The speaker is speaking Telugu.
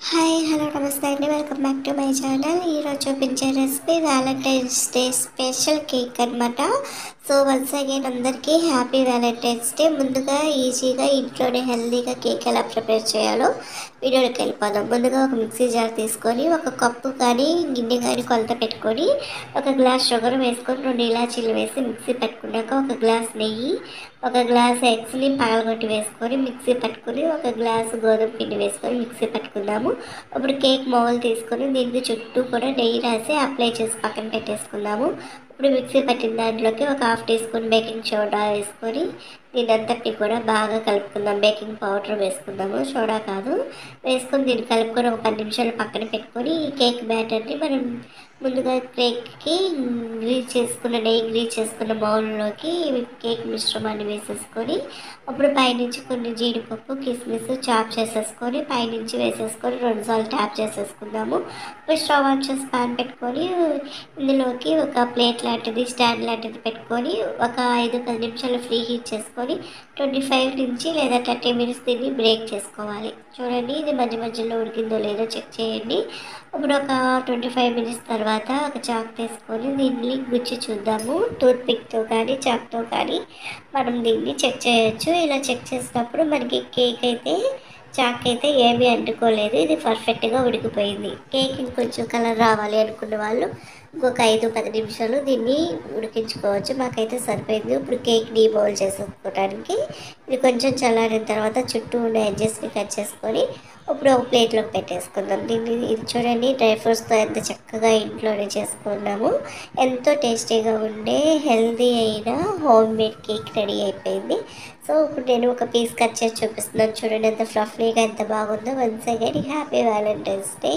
హాయ్ హలో నమస్తే అండి. Welcome back to my channel. ఈరోజు చూపించే recipe Valentine's day special cake అనమాట. సో వన్స్ అగైన్ అందరికీ హ్యాపీ వ్యాలంటైన్స్ డే. ముందుగా ఈజీగా ఇంట్లోనే హెల్తీగా కేక్ ఎలా ప్రిపేర్ చేయాలో వీడియోలోకి వెళ్ళిపోదాం. ముందుగా ఒక మిక్సీ జార్ తీసుకొని ఒక కప్పు కానీ గిన్నె కానీ కొలత పెట్టుకొని ఒక గ్లాస్ షుగర్ వేసుకొని 2 ఇలాచీలు వేసి మిక్సీ పెట్టుకున్నాక ఒక గ్లాస్ నెయ్యి, ఒక గ్లాస్ ఎగ్స్ని పగలగొట్టి వేసుకొని మిక్సీ పట్టుకొని ఒక గ్లాసు గోధుమ పిండి వేసుకొని మిక్సీ పట్టుకుందాము. ఇప్పుడు కేక్ మౌల్ తీసుకొని దీనికి చుట్టూ కూడా నెయ్యి రాసి అప్లై చేసి పక్కన పెట్టేసుకుందాము. ఇప్పుడు మిక్సీ పట్టిన దాంట్లోకి ఒక half teaspoon baking soda వేసుకొని దీని అంతటి కూడా బాగా కలుపుకుందాం. బేకింగ్ పౌడర్ వేసుకుందాము, సోడా కాదు. వేసుకొని దీన్ని కలుపుకొని ఒక 10 నిమిషాలు పక్కన పెట్టుకొని ఈ కేక్ బ్యాటర్ని మనం ముందుగా కేక్కి నెయ్యి గ్రీజ్ చేసుకున్న బౌల్లోకి కేక్ మిశ్రమాన్ని వేసేసుకొని అప్పుడు పైనుంచి కొన్ని జీడిపప్పు కిస్మిస్ చాప్ చేసేసుకొని పైనుంచి వేసేసుకొని 2 సార్లు ట్యాప్ చేసేసుకుందాము. ఇప్పుడు స్టవ్ ఆన్ చేసి పాన్ పెట్టుకొని ఇందులోకి ఒక ప్లేట్ లాంటిది స్టాండ్ లాంటిది పెట్టుకొని ఒక 5-10 నిమిషాలు ఫ్రీ హీట్ చేసుకొని 25 నుంచి లేదా 30 మినిట్స్ దీన్ని బ్రేక్ చేసుకోవాలి. చూడండి, ఇది మధ్య మధ్యలో ఉడికిందో లేదో చెక్ చేయండి. ఇప్పుడు ఒక 25 మినిట్స్ తర్వాత ఒక చాక్ తీసుకొని దీన్ని గుచ్చి చూద్దాము. టూత్ పిక్తో కానీ చాక్తో కానీ మనం దీన్ని చెక్ చేయొచ్చు. ఇలా చెక్ చేసినప్పుడు మనకి చాక్ అయితే ఏమీ అంటుకోలేదు, ఇది పర్ఫెక్ట్గా ఉడికిపోయింది. కేక్ ఇంకొంచెం కలర్ రావాలి అనుకున్న వాళ్ళు ఇంకొక 5-10 నిమిషాలు దీన్ని ఉడికించుకోవచ్చు. మాకైతే సరిపోయింది. ఇప్పుడు కేక్ డీబౌల్ చేసుకోవడానికి ఇది కొంచెం చల్లారిన తర్వాత చుట్టూ ఉన్న ఎడ్జెస్ని కట్ చేసుకొని ఇప్పుడు ఒక ప్లేట్లోకి పెట్టేసుకుందాం. ఇది చూడండి, డ్రై ఫ్రూట్స్తో ఎంత చక్కగా ఇంట్లోనే చేసుకున్నాము. ఎంతో టేస్టీగా ఉండే హెల్తీ అయిన హోమ్ మేడ్ కేక్ రెడీ అయిపోయింది. సో ఇప్పుడు నేను ఒక పీస్ కట్ చేసి చూపిస్తున్నాను. చూడండి ఎంత ఫ్లఫీగా ఎంత బాగుందో. Once again happy Valentine's day.